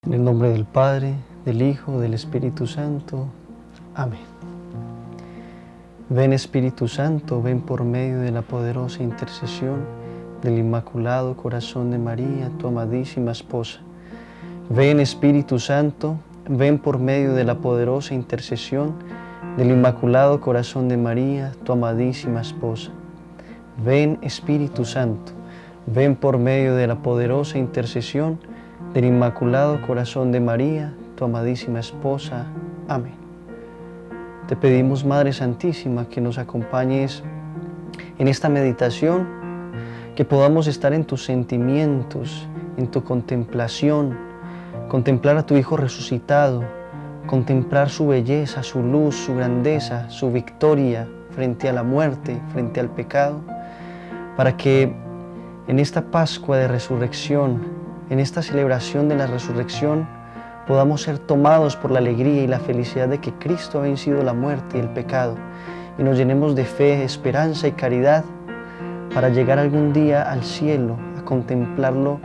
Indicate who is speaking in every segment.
Speaker 1: En el nombre del Padre, del Hijo, del Espíritu Santo. Amén. Ven Espíritu Santo, ven por medio de la poderosa intercesión del Inmaculado Corazón de María, tu amadísima esposa. Ven Espíritu Santo, ven por medio de la poderosa intercesión del Inmaculado Corazón de María, tu amadísima esposa. Ven Espíritu Santo, ven por medio de la poderosa intercesión del Inmaculado Corazón de María, tu amadísima esposa. Amén. Te pedimos, Madre Santísima, que nos acompañes en esta meditación, que podamos estar en tus sentimientos, en tu contemplación, contemplar a tu Hijo resucitado, contemplar su belleza, su luz, su grandeza, su victoria frente a la muerte, frente al pecado, para que en esta Pascua de Resurrección, en esta celebración de la resurrección, podamos ser tomados por la alegría y la felicidad de que Cristo ha vencido la muerte y el pecado, y nos llenemos de fe, esperanza y caridad para llegar algún día al cielo a contemplarlo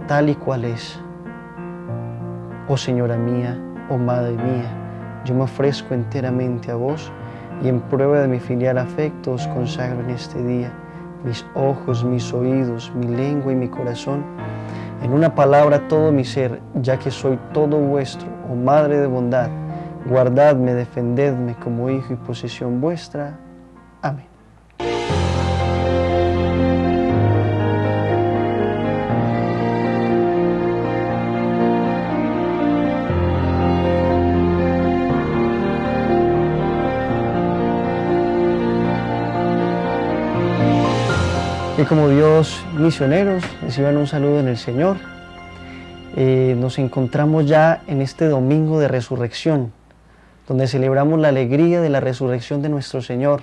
Speaker 1: tal y cual es. Oh Señora mía, oh Madre mía, yo me ofrezco enteramente a vos y en prueba de mi filial afecto os consagro en este día mis ojos, mis oídos, mi lengua y mi corazón, en una palabra todo mi ser, ya que soy todo vuestro, oh Madre de bondad, guardadme, defendedme como hijo y posesión vuestra. Amén. Y como Dios misioneros, reciban un saludo en el Señor. Nos encontramos ya en este domingo de resurrección, donde celebramos la alegría de la resurrección de nuestro Señor.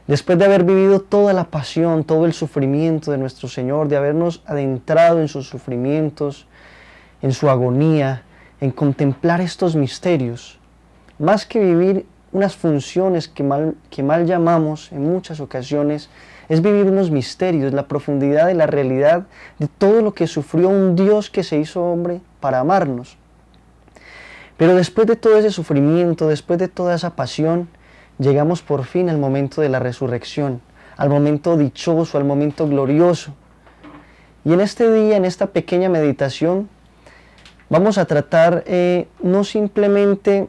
Speaker 1: Después de haber vivido toda la pasión, todo el sufrimiento de nuestro Señor, de habernos adentrado en sus sufrimientos, en su agonía, en contemplar estos misterios, más que vivir unas funciones que mal llamamos en muchas ocasiones, es vivir unos misterios, la profundidad de la realidad de todo lo que sufrió un Dios que se hizo hombre para amarnos. Pero después de todo ese sufrimiento, después de toda esa pasión, llegamos por fin al momento de la resurrección, al momento dichoso, al momento glorioso. Y en este día, en esta pequeña meditación, vamos a tratar no simplemente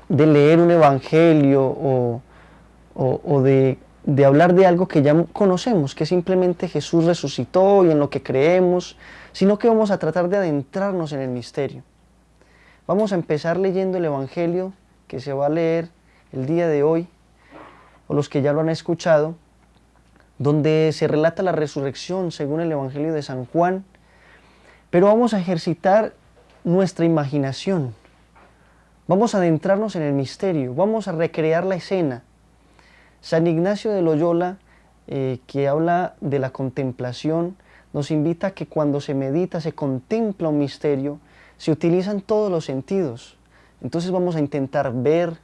Speaker 1: de leer un evangelio o de hablar de algo que ya conocemos, que simplemente Jesús resucitó y en lo que creemos, sino que vamos a tratar de adentrarnos en el misterio. Vamos a empezar leyendo el evangelio que se va a leer el día de hoy, o los que ya lo han escuchado, donde se relata la resurrección según el evangelio de San Juan, pero vamos a ejercitar nuestra imaginación. Vamos a adentrarnos en el misterio, vamos a recrear la escena. San Ignacio de Loyola, que habla de la contemplación, nos invita a que cuando se medita, se contempla un misterio, se utilizan todos los sentidos. Entonces vamos a intentar ver,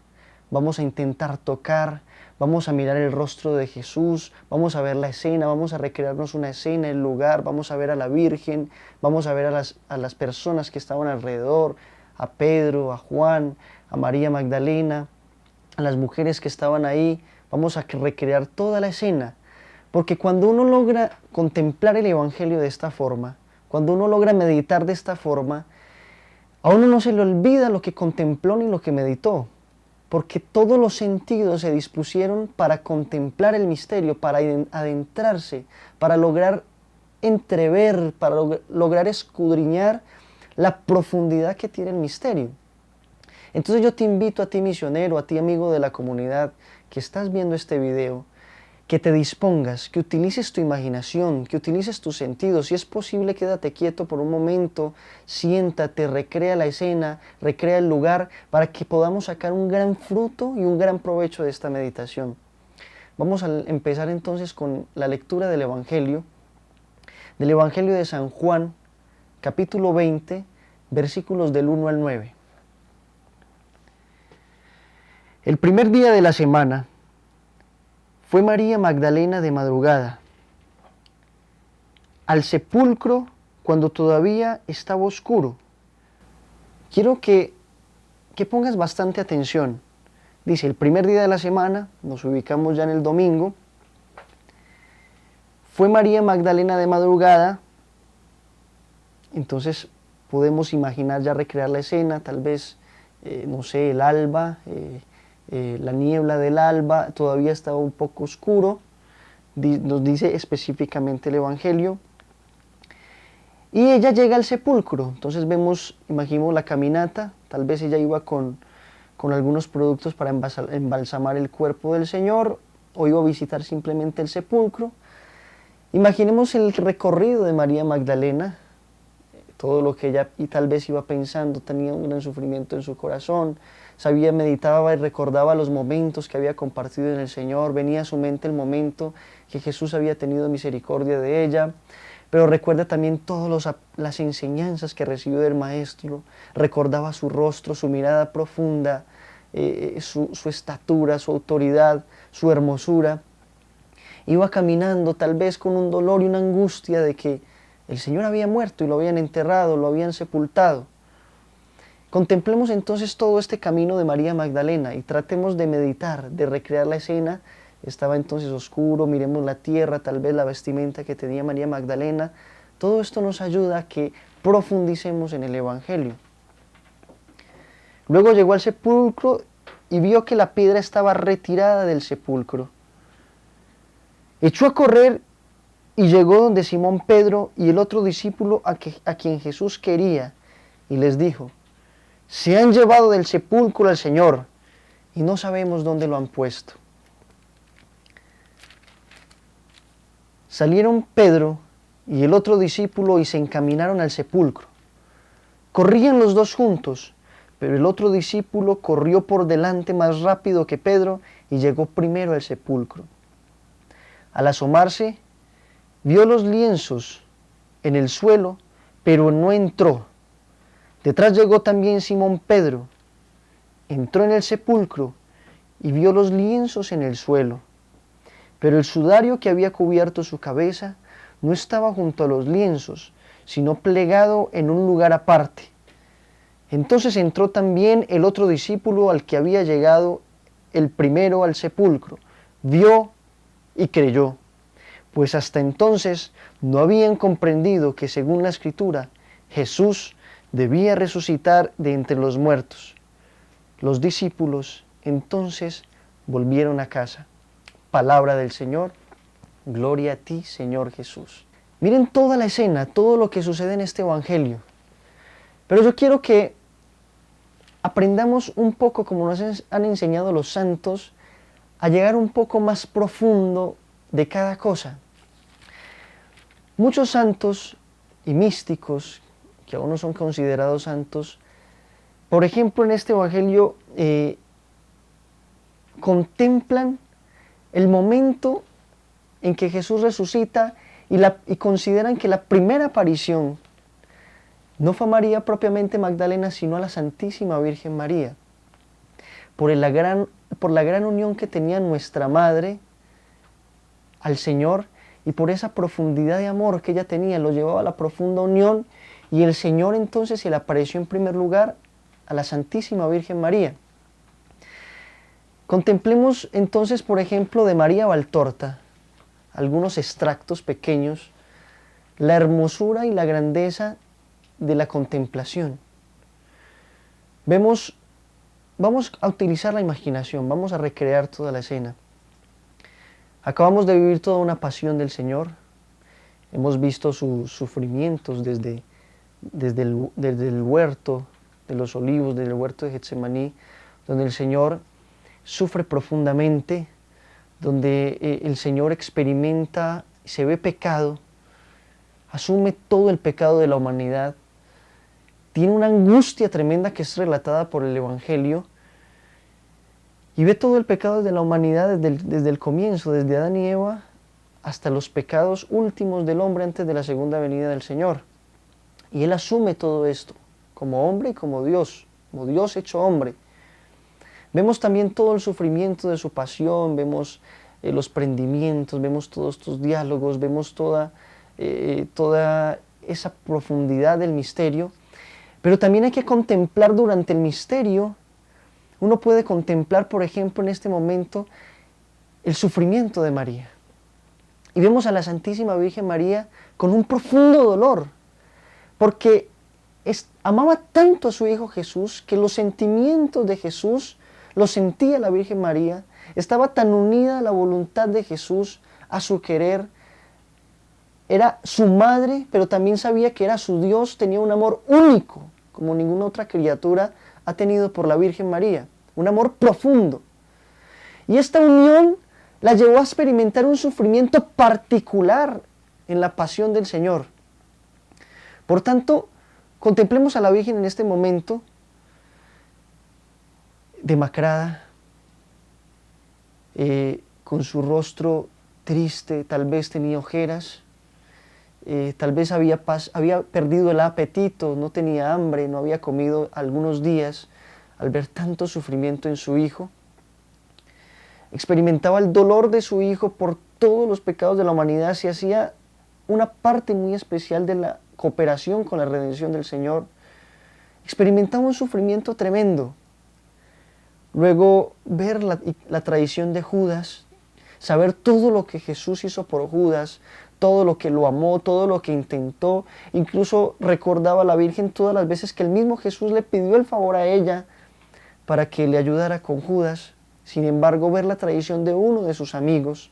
Speaker 1: vamos a intentar tocar, vamos a mirar el rostro de Jesús, vamos a ver la escena, vamos a recrearnos una escena, el lugar, vamos a ver a la Virgen, vamos a ver a las personas que estaban alrededor, a Pedro, a Juan, a María Magdalena, a las mujeres que estaban ahí. Vamos a recrear toda la escena, porque cuando uno logra contemplar el evangelio de esta forma, cuando uno logra meditar de esta forma, a uno no se le olvida lo que contempló ni lo que meditó, porque todos los sentidos se dispusieron para contemplar el misterio, para adentrarse, para lograr entrever, para lograr escudriñar la profundidad que tiene el misterio. Entonces yo te invito a ti, misionero, a ti, amigo de la comunidad, que estás viendo este video, que te dispongas, que utilices tu imaginación, que utilices tus sentidos. Si es posible, quédate quieto por un momento, siéntate, recrea la escena, recrea el lugar, para que podamos sacar un gran fruto y un gran provecho de esta meditación. Vamos a empezar entonces con la lectura del Evangelio de San Juan, capítulo 20, versículos del 1 al 9. El primer día de la semana fue María Magdalena de madrugada al sepulcro cuando todavía estaba oscuro quiero que pongas bastante atención. Dice, el primer día de la semana, nos ubicamos ya en el domingo, fue María Magdalena de madrugada. Entonces podemos imaginar ya recrear la escena, tal vez, no sé, el alba, la niebla del alba, todavía estaba un poco oscuro, nos dice específicamente el Evangelio. Y ella llega al sepulcro, entonces vemos, imaginemos la caminata, tal vez ella iba con algunos productos para embalsamar el cuerpo del Señor, o iba a visitar simplemente el sepulcro. Imaginemos el recorrido de María Magdalena, todo lo que ella y tal vez iba pensando, tenía un gran sufrimiento en su corazón, sabía, meditaba y recordaba los momentos que había compartido en el Señor, venía a su mente el momento que Jesús había tenido misericordia de ella, pero recuerda también todas las enseñanzas que recibió del Maestro, recordaba su rostro, su mirada profunda, su estatura, su autoridad, su hermosura. Iba caminando tal vez con un dolor y una angustia de que el Señor había muerto y lo habían enterrado, lo habían sepultado. Contemplemos entonces todo este camino de María Magdalena y tratemos de meditar, de recrear la escena. Estaba entonces oscuro, miremos la tierra, tal vez la vestimenta que tenía María Magdalena. Todo esto nos ayuda a que profundicemos en el Evangelio. Luego llegó al sepulcro y vio que la piedra estaba retirada del sepulcro. Echó a correr y llegó donde Simón Pedro y el otro discípulo a quien Jesús quería, y les dijo, se han llevado del sepulcro al Señor, y no sabemos dónde lo han puesto. Salieron Pedro y el otro discípulo y se encaminaron al sepulcro. Corrían los dos juntos, pero el otro discípulo corrió por delante más rápido que Pedro y llegó primero al sepulcro. Al asomarse, vio los lienzos en el suelo, pero no entró. Detrás llegó también Simón Pedro. Entró en el sepulcro y vio los lienzos en el suelo. Pero el sudario que había cubierto su cabeza no estaba junto a los lienzos, sino plegado en un lugar aparte. Entonces entró también el otro discípulo al que había llegado el primero al sepulcro. Vio y creyó, pues hasta entonces no habían comprendido que según la Escritura, Jesús debía resucitar de entre los muertos. Los discípulos entonces volvieron a casa. Palabra del Señor, gloria a ti, Señor Jesús. Miren toda la escena, todo lo que sucede en este Evangelio. Pero yo quiero que aprendamos un poco, como nos han enseñado los santos, a llegar un poco más profundo de cada cosa. Muchos santos y místicos, que aún no son considerados santos, por ejemplo en este Evangelio contemplan el momento en que Jesús resucita y consideran que la primera aparición no fue a María propiamente Magdalena, sino a la Santísima Virgen María, por la gran unión que tenía nuestra Madre al Señor y por esa profundidad de amor que ella tenía, lo llevaba a la profunda unión, y el Señor entonces se le apareció en primer lugar a la Santísima Virgen María. Contemplemos entonces, por ejemplo, de María Valtorta, algunos extractos pequeños, la hermosura y la grandeza de la contemplación. Vamos a utilizar la imaginación, vamos a recrear toda la escena. Acabamos de vivir toda una pasión del Señor, hemos visto sus sufrimientos desde el huerto de los olivos, desde el huerto de Getsemaní, donde el Señor sufre profundamente, donde el Señor experimenta, se ve pecado, asume todo el pecado de la humanidad, tiene una angustia tremenda que es relatada por el Evangelio, y ve todo el pecado de la humanidad desde el comienzo, desde Adán y Eva, hasta los pecados últimos del hombre antes de la segunda venida del Señor. Y Él asume todo esto, como hombre y como Dios hecho hombre. Vemos también todo el sufrimiento de su pasión, vemos los prendimientos, vemos todos estos diálogos, vemos toda esa profundidad del misterio. Pero también hay que contemplar durante el misterio. Uno puede contemplar, por ejemplo, en este momento, el sufrimiento de María. Y vemos a la Santísima Virgen María con un profundo dolor, porque amaba tanto a su Hijo Jesús que los sentimientos de Jesús los sentía la Virgen María. Estaba tan unida a la voluntad de Jesús, a su querer. Era su madre, pero también sabía que era su Dios. Tenía un amor único, como ninguna otra criatura ha tenido por la Virgen María. Un amor profundo. Y esta unión la llevó a experimentar un sufrimiento particular en la pasión del Señor. Por tanto, contemplemos a la Virgen en este momento, demacrada, con su rostro triste, tal vez tenía ojeras, tal vez había perdido el apetito, no tenía hambre, no había comido algunos días al ver tanto sufrimiento en su Hijo. Experimentaba el dolor de su Hijo por todos los pecados de la humanidad, se hacía una parte muy especial de la cooperación con la redención del Señor. Experimentaba un sufrimiento tremendo. Luego ver la traición de Judas, saber todo lo que Jesús hizo por Judas, todo lo que lo amó, todo lo que intentó. Incluso recordaba a la Virgen todas las veces que el mismo Jesús le pidió el favor a ella para que le ayudara con Judas. Sin embargo, ver la traición de uno de sus amigos,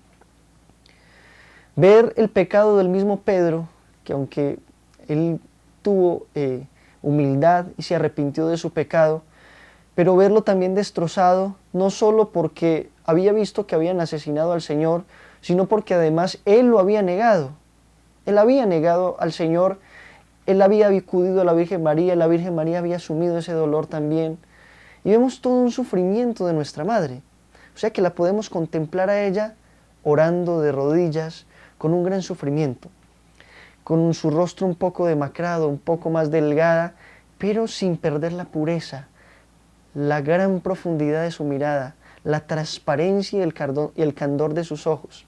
Speaker 1: ver el pecado del mismo Pedro, que aunque él tuvo humildad y se arrepintió de su pecado, pero verlo también destrozado, no solo porque había visto que habían asesinado al Señor, sino porque además él lo había negado. Él había negado al Señor, él había acudido a la Virgen María, la Virgen María había asumido ese dolor también. Y vemos todo un sufrimiento de nuestra Madre. O sea que la podemos contemplar a ella orando de rodillas, con un gran sufrimiento, con su rostro un poco demacrado, un poco más delgada, pero sin perder la pureza, la gran profundidad de su mirada, la transparencia y el candor de sus ojos.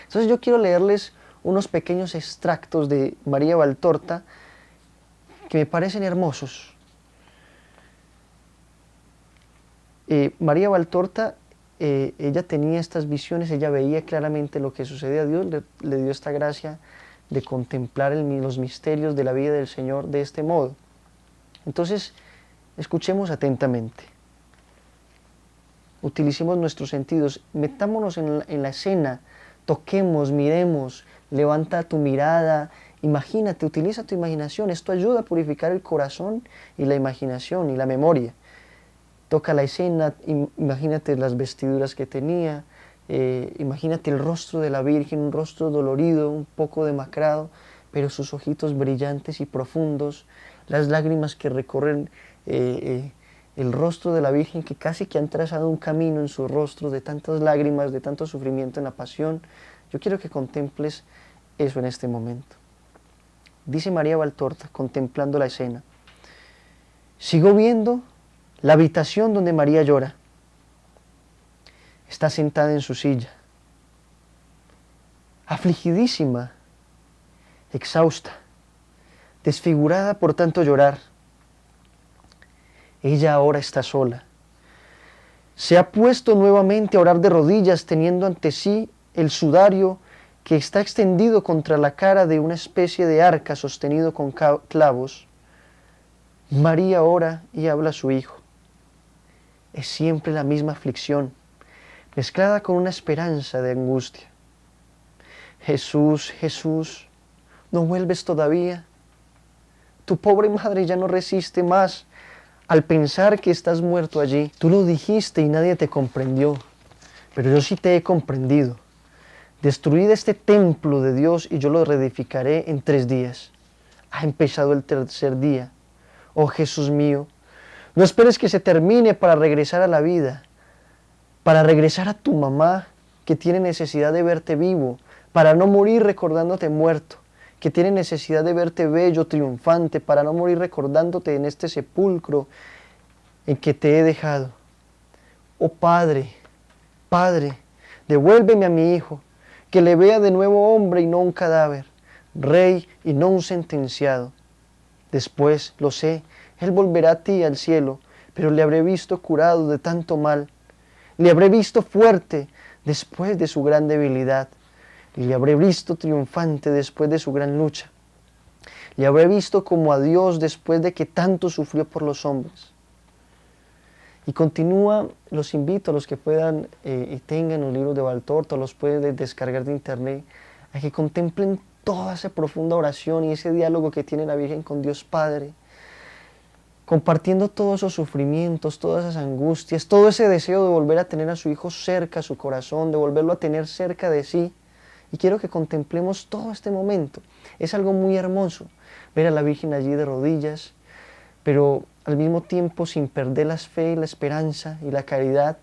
Speaker 1: Entonces yo quiero leerles unos pequeños extractos de María Valtorta que me parecen hermosos. María Valtorta, ella tenía estas visiones, ella veía claramente lo que sucedía. Dios le dio esta gracia de contemplar los misterios de la vida del Señor de este modo. Entonces, escuchemos atentamente. Utilicemos nuestros sentidos, metámonos en la escena, toquemos, miremos, levanta tu mirada, imagínate, utiliza tu imaginación. Esto ayuda a purificar el corazón y la imaginación y la memoria. Toca la escena, imagínate las vestiduras que tenía, imagínate el rostro de la Virgen, un rostro dolorido, un poco demacrado, pero sus ojitos brillantes y profundos, las lágrimas que recorren el rostro de la Virgen, que casi que han trazado un camino en su rostro de tantas lágrimas, de tanto sufrimiento en la pasión. Yo quiero que contemples eso en este momento. Dice María Valtorta, contemplando la escena: sigo viendo la habitación donde María llora. Está sentada en su silla, afligidísima, exhausta, desfigurada por tanto llorar. Ella ahora está sola. Se ha puesto nuevamente a orar de rodillas, teniendo ante sí el sudario que está extendido contra la cara de una especie de arca sostenido con clavos. María ora y habla a su Hijo. Es siempre la misma aflicción, mezclada con una esperanza de angustia. Jesús, Jesús, ¿no vuelves todavía? Tu pobre madre ya no resiste más al pensar que estás muerto allí. Tú lo dijiste y nadie te comprendió, pero yo sí te he comprendido. Destruid este templo de Dios y yo lo reedificaré en 3 días. Ha empezado el 3er día. Oh Jesús mío, no esperes que se termine para regresar a la vida, para regresar a tu mamá, que tiene necesidad de verte vivo, para no morir recordándote muerto, que tiene necesidad de verte bello, triunfante, para no morir recordándote en este sepulcro en que te he dejado. Oh Padre, Padre, devuélveme a mi hijo, que le vea de nuevo hombre y no un cadáver, rey y no un sentenciado. Después, lo sé, Él volverá a ti al cielo, pero le habré visto curado de tanto mal. Le habré visto fuerte después de su gran debilidad. Le habré visto triunfante después de su gran lucha. Le habré visto como a Dios después de que tanto sufrió por los hombres. Y continúa, los invito a los que puedan y tengan los libros de Valtorta, los pueden descargar de internet, a que contemplen toda esa profunda oración y ese diálogo que tiene la Virgen con Dios Padre, compartiendo todos esos sufrimientos, todas esas angustias, todo ese deseo de volver a tener a su Hijo cerca, a su corazón, de volverlo a tener cerca de sí. Y quiero que contemplemos todo este momento. Es algo muy hermoso ver a la Virgen allí de rodillas, pero al mismo tiempo sin perder la fe, la esperanza y la caridad,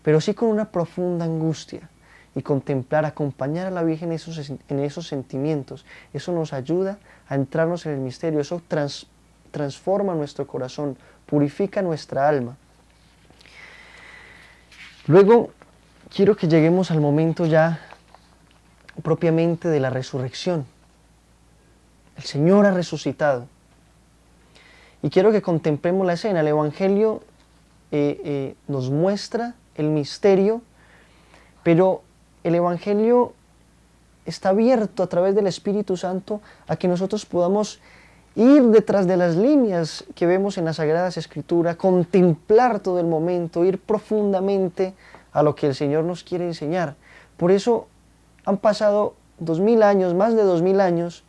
Speaker 1: pero sí con una profunda angustia. Y contemplar, acompañar a la Virgen en esos sentimientos, eso nos ayuda a entrarnos en el misterio, eso transforma nuestro corazón, purifica nuestra alma. Luego quiero que lleguemos al momento ya propiamente de la resurrección. El Señor ha resucitado. Y quiero que contemplemos la escena. El Evangelio nos muestra el misterio, pero el Evangelio está abierto a través del Espíritu Santo a que nosotros podamos ir detrás de las líneas que vemos en las Sagradas Escrituras, contemplar todo el momento, ir profundamente a lo que el Señor nos quiere enseñar. Por eso han pasado 2000 años, más de 2000 años,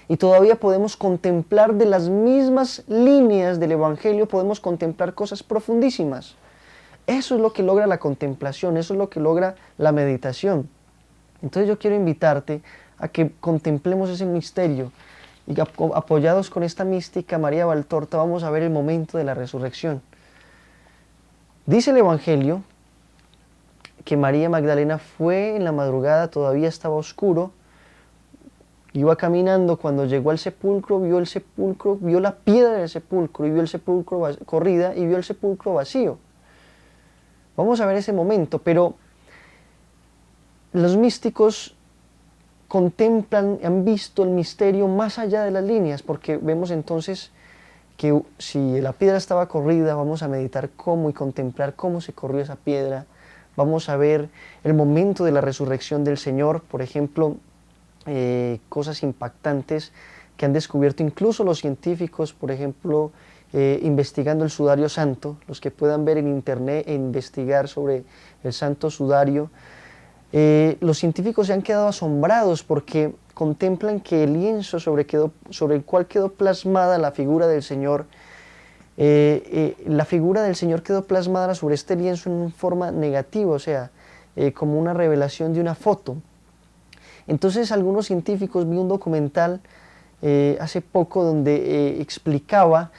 Speaker 1: y todavía podemos contemplar de las mismas líneas del Evangelio, podemos contemplar cosas profundísimas. Eso es lo que logra la contemplación, eso es lo que logra la meditación. Entonces yo quiero invitarte a que contemplemos ese misterio y apoyados con esta mística María Valtorta vamos a ver el momento de la resurrección. Dice el Evangelio que María Magdalena fue en la madrugada, todavía estaba oscuro, iba caminando, cuando llegó al sepulcro, vio la piedra del sepulcro y vio el sepulcro corrida y vio el sepulcro vacío. Vamos a ver ese momento, pero los místicos contemplan, han visto el misterio más allá de las líneas, porque vemos entonces que si la piedra estaba corrida, vamos a meditar cómo y contemplar cómo se corrió esa piedra. Vamos a ver el momento de la resurrección del Señor, por ejemplo, cosas impactantes que han descubierto incluso los científicos, por ejemplo, investigando el sudario santo, los que puedan ver en internet e investigar sobre el santo sudario. Los científicos se han quedado asombrados porque contemplan que el lienzo sobre el cual quedó plasmada la figura del Señor, la figura del Señor quedó plasmada sobre este lienzo en forma negativa, o sea, como una revelación de una foto. Entonces algunos científicos, vi un documental hace poco donde explicaba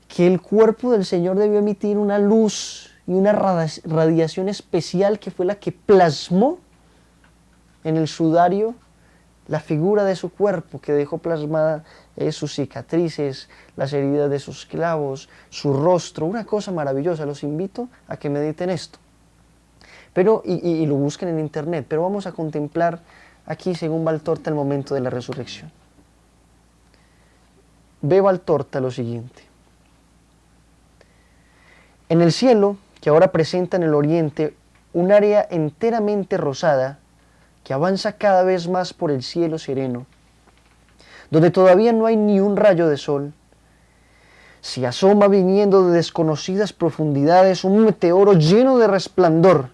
Speaker 1: que el cuerpo del Señor debió emitir una luz y una radiación especial que fue la que plasmó en el sudario la figura de su cuerpo, que dejó plasmada sus cicatrices, las heridas de sus clavos, su rostro, una cosa maravillosa. Los invito a que mediten esto. Pero, y lo busquen en internet, pero vamos a contemplar aquí, según Valtorta, el momento de la resurrección. Ve Valtorta lo siguiente. En el cielo, que ahora presenta en el oriente un área enteramente rosada, que avanza cada vez más por el cielo sereno, donde todavía no hay ni un rayo de sol, se asoma viniendo de desconocidas profundidades un meteoro lleno de resplandor,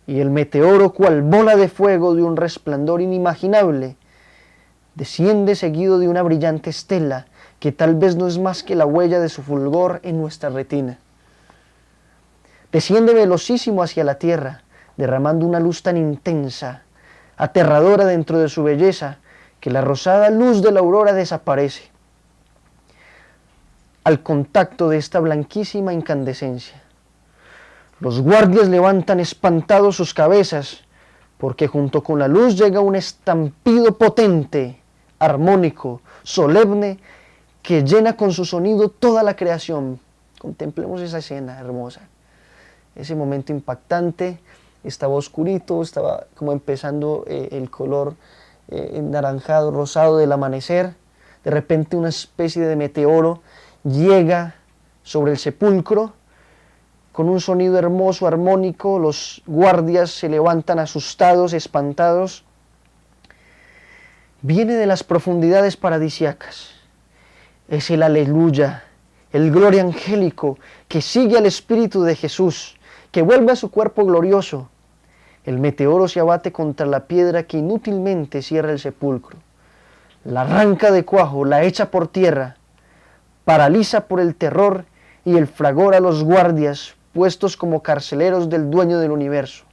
Speaker 1: y el meteoro, cual bola de fuego de un resplandor inimaginable, desciende seguido de una brillante estela, que tal vez no es más que la huella de su fulgor en nuestra retina. Desciende velocísimo hacia la tierra, derramando una luz tan intensa, aterradora dentro de su belleza, que la rosada luz de la aurora desaparece al contacto de esta blanquísima incandescencia. Los guardias levantan espantados sus cabezas, porque junto con la luz llega un estampido potente, armónico, solemne, que llena con su sonido toda la creación. Contemplemos esa escena hermosa, ese momento impactante. Estaba oscurito, estaba como empezando el color naranjado, rosado del amanecer. De repente una especie de meteoro llega sobre el sepulcro con un sonido hermoso, armónico. Los guardias se levantan asustados, espantados. Viene de las profundidades paradisíacas. Es el aleluya, el gloria angélico que sigue al Espíritu de Jesús, que vuelve a su cuerpo glorioso. El meteoro se abate contra la piedra que inútilmente cierra el sepulcro. La arranca de cuajo, la echa por tierra, paraliza por el terror y el fragor a los guardias puestos como carceleros del dueño del universo,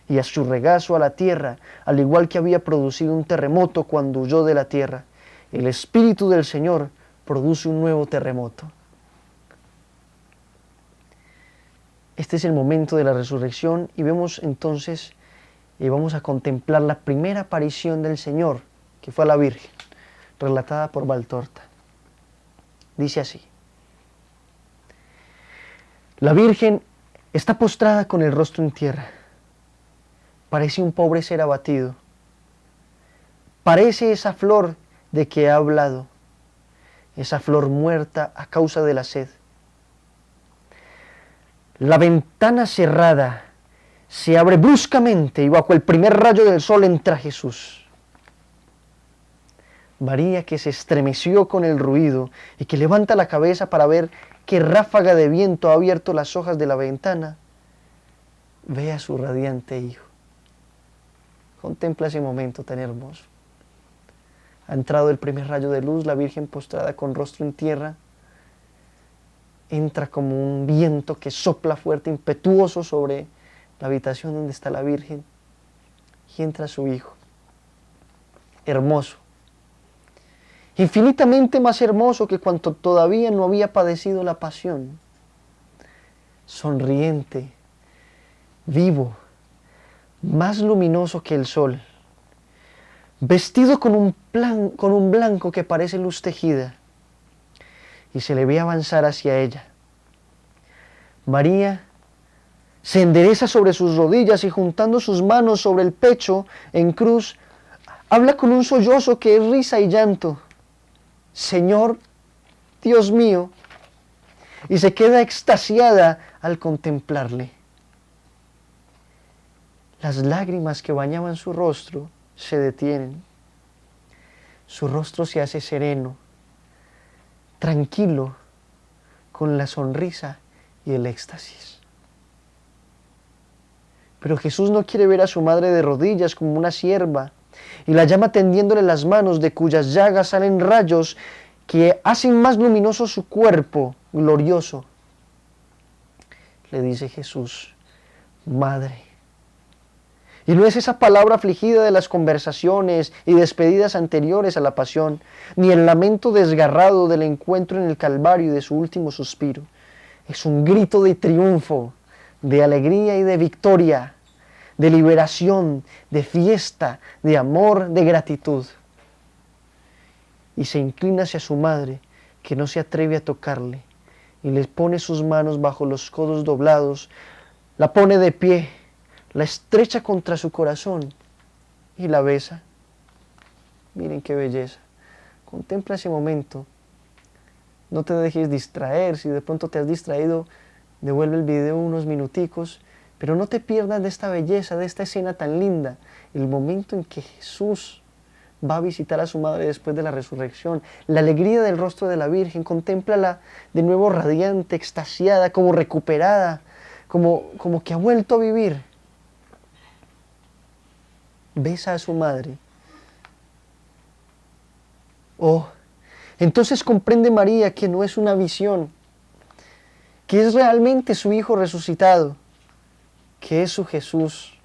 Speaker 1: y a su regazo a la tierra, al igual que había producido un terremoto cuando huyó de la tierra. El Espíritu del Señor produce un nuevo terremoto. Este es el momento de la resurrección y vemos entonces, vamos a contemplar la primera aparición del Señor, que fue a la Virgen, relatada por Valtorta. Dice así: la Virgen está postrada con el rostro en tierra. Parece un pobre ser abatido. Parece esa flor de que he hablado, esa flor muerta a causa de la sed. La ventana cerrada se abre bruscamente y bajo el primer rayo del sol entra Jesús. María, que se estremeció con el ruido y que levanta la cabeza para ver qué ráfaga de viento ha abierto las hojas de la ventana, ve a su radiante Hijo. Contempla ese momento tan hermoso. Ha entrado el primer rayo de luz, la Virgen postrada con rostro en tierra, entra como un viento que sopla fuerte, impetuoso sobre la habitación donde está la Virgen, y entra su Hijo, hermoso, infinitamente más hermoso que cuanto todavía no había padecido la pasión, sonriente, vivo, más luminoso que el sol, vestido con un blanco que parece luz tejida, y se le ve avanzar hacia ella. María se endereza sobre sus rodillas y juntando sus manos sobre el pecho en cruz, habla con un sollozo que es risa y llanto: Señor, Dios mío, y se queda extasiada al contemplarle. Las lágrimas que bañaban su rostro se detienen. Su rostro se hace sereno, tranquilo, con la sonrisa y el éxtasis. Pero Jesús no quiere ver a su madre de rodillas como una sierva, y la llama tendiéndole las manos, de cuyas llagas salen rayos que hacen más luminoso su cuerpo glorioso. Le dice Jesús: Madre. Y no es esa palabra afligida de las conversaciones y despedidas anteriores a la pasión, ni el lamento desgarrado del encuentro en el Calvario y de su último suspiro. Es un grito de triunfo, de alegría y de victoria, de liberación, de fiesta, de amor, de gratitud. Y se inclina hacia su madre, que no se atreve a tocarle, y le pone sus manos bajo los codos doblados, la pone de pie, la estrecha contra su corazón y la besa. Miren qué belleza. Contempla ese momento. No te dejes distraer. Si de pronto te has distraído, devuelve el video unos minuticos, pero no te pierdas de esta belleza, de esta escena tan linda. El momento en que Jesús va a visitar a su madre después de la resurrección. La alegría del rostro de la Virgen. Contémplala de nuevo radiante, extasiada, como recuperada, como que ha vuelto a vivir. Besa a su madre. Oh, entonces comprende María que no es una visión, que es realmente su Hijo resucitado, que es su Jesús,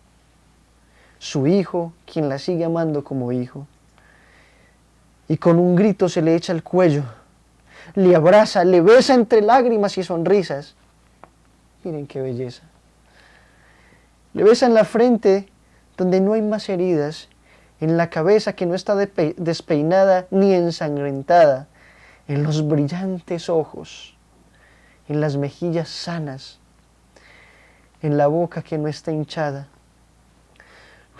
Speaker 1: su Hijo, quien la sigue amando como hijo. Y con un grito se le echa al cuello, le abraza, le besa entre lágrimas y sonrisas. Miren qué belleza. Le besa en la frente, donde no hay más heridas, en la cabeza que no está despeinada ni ensangrentada, en los brillantes ojos, en las mejillas sanas, en la boca que no está hinchada.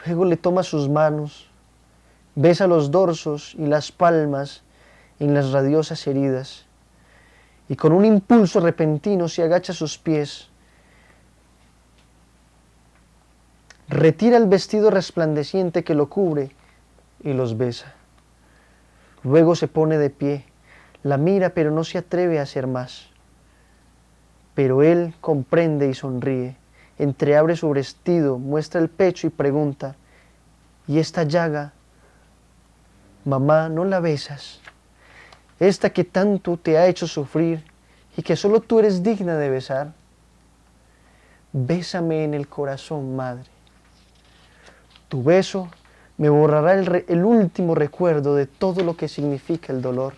Speaker 1: Luego le toma sus manos, besa los dorsos y las palmas, en las radiosas heridas. Y con un impulso repentino se agacha a sus pies. Retira el vestido resplandeciente que lo cubre y los besa. Luego se pone de pie, la mira pero no se atreve a hacer más. Pero él comprende y sonríe, entreabre su vestido, muestra el pecho y pregunta: ¿y esta llaga, mamá, no la besas? Esta que tanto te ha hecho sufrir y que solo tú eres digna de besar. Bésame en el corazón, madre. Tu beso me borrará el último recuerdo de todo lo que significa el dolor.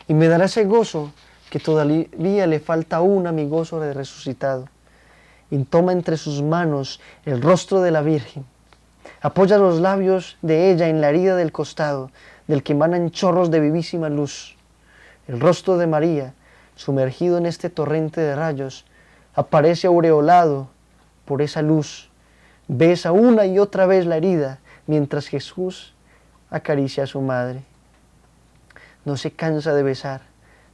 Speaker 1: Y me dará ese gozo que todavía le falta aún a mi gozo de resucitado. Y toma entre sus manos el rostro de la Virgen. Apoya los labios de ella en la herida del costado, del que emanan chorros de vivísima luz. El rostro de María, sumergido en este torrente de rayos, aparece aureolado por esa luz. Besa una y otra vez la herida, mientras Jesús acaricia a su madre. No se cansa de besar,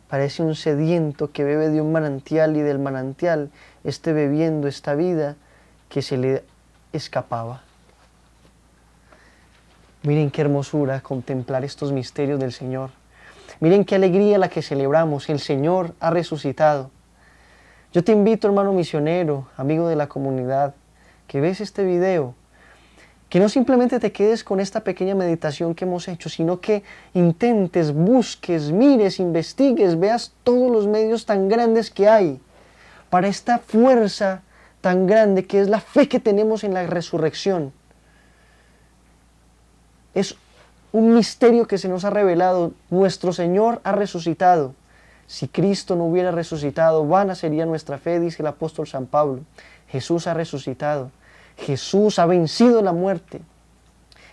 Speaker 1: parece un sediento que bebe de un manantial y del manantial esté bebiendo esta vida que se le escapaba. Miren qué hermosura contemplar estos misterios del Señor. Miren qué alegría la que celebramos, el Señor ha resucitado. Yo te invito, hermano misionero, amigo de la comunidad, que ves este video, que no simplemente te quedes con esta pequeña meditación que hemos hecho, sino que intentes, busques, mires, investigues, veas todos los medios tan grandes que hay para esta fuerza tan grande que es la fe que tenemos en la resurrección. Es un misterio que se nos ha revelado. Nuestro Señor ha resucitado. Si Cristo no hubiera resucitado, vana sería nuestra fe, dice el apóstol San Pablo. Jesús ha resucitado. Jesús ha vencido la muerte.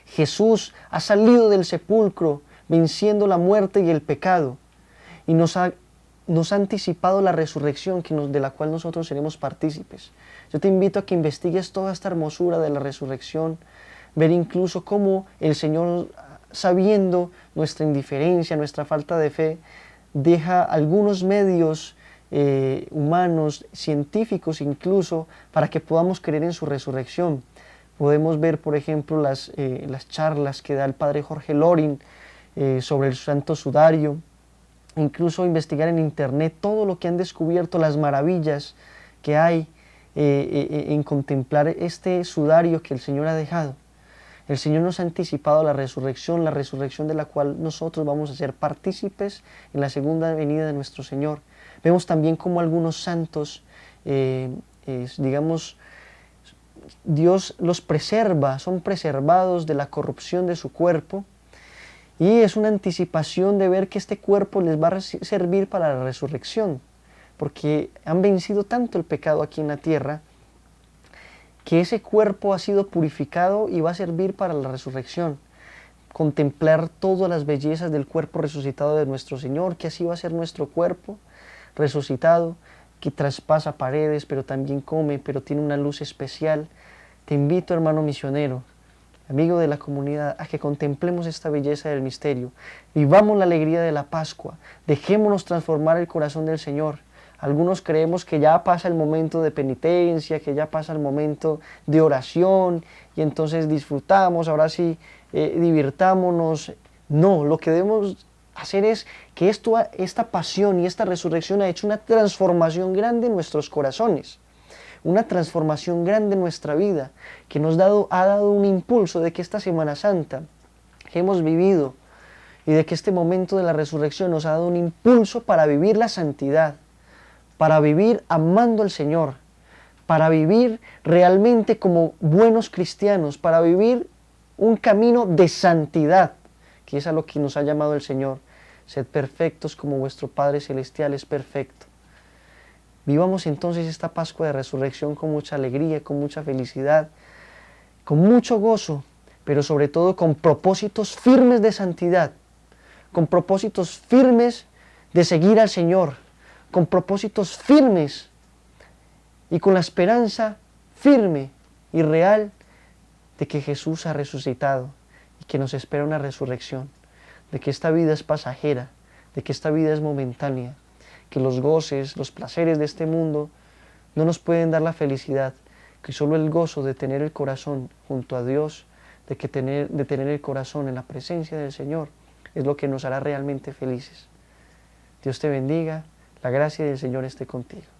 Speaker 1: Jesús ha salido del sepulcro, venciendo la muerte y el pecado. Y nos ha anticipado la resurrección de la cual nosotros seremos partícipes. Yo te invito a que investigues toda esta hermosura de la resurrección, ver incluso cómo el Señor, sabiendo nuestra indiferencia, nuestra falta de fe, deja algunos medios humanos, científicos incluso, para que podamos creer en su resurrección. Podemos ver, por ejemplo, las charlas que da el padre Jorge Loring sobre el Santo Sudario, incluso investigar en internet todo lo que han descubierto, las maravillas que hay en contemplar este sudario que el Señor ha dejado. El Señor nos ha anticipado la resurrección de la cual nosotros vamos a ser partícipes en la segunda venida de nuestro Señor. Vemos también cómo algunos santos, Dios los preserva, son preservados de la corrupción de su cuerpo, y es una anticipación de ver que este cuerpo les va a servir para la resurrección, porque han vencido tanto el pecado aquí en la tierra, que ese cuerpo ha sido purificado y va a servir para la resurrección. Contemplar todas las bellezas del cuerpo resucitado de nuestro Señor, que así va a ser nuestro cuerpo resucitado, que traspasa paredes, pero también come, pero tiene una luz especial. Te invito, hermano misionero, amigo de la comunidad, a que contemplemos esta belleza del misterio. Vivamos la alegría de la Pascua, dejémonos transformar el corazón del Señor. Algunos creemos que ya pasa el momento de penitencia, que ya pasa el momento de oración, y entonces disfrutamos, ahora sí, divirtámonos. No, lo que debemos hacer es que esta pasión y esta resurrección ha hecho una transformación grande en nuestros corazones, una transformación grande en nuestra vida, que ha dado un impulso de que esta Semana Santa que hemos vivido y de que este momento de la resurrección nos ha dado un impulso para vivir la santidad, para vivir amando al Señor, para vivir realmente como buenos cristianos, para vivir un camino de santidad, que es a lo que nos ha llamado el Señor. Sed perfectos como vuestro Padre Celestial es perfecto. Vivamos entonces esta Pascua de Resurrección con mucha alegría, con mucha felicidad, con mucho gozo, pero sobre todo con propósitos firmes de santidad, con propósitos firmes de seguir al Señor, con propósitos firmes y con la esperanza firme y real de que Jesús ha resucitado, y que nos espera una resurrección, de que esta vida es pasajera, de que esta vida es momentánea, que los goces, los placeres de este mundo no nos pueden dar la felicidad, que solo el gozo de tener el corazón junto a Dios, de tener el corazón en la presencia del Señor, es lo que nos hará realmente felices. Dios te bendiga, la gracia del Señor esté contigo.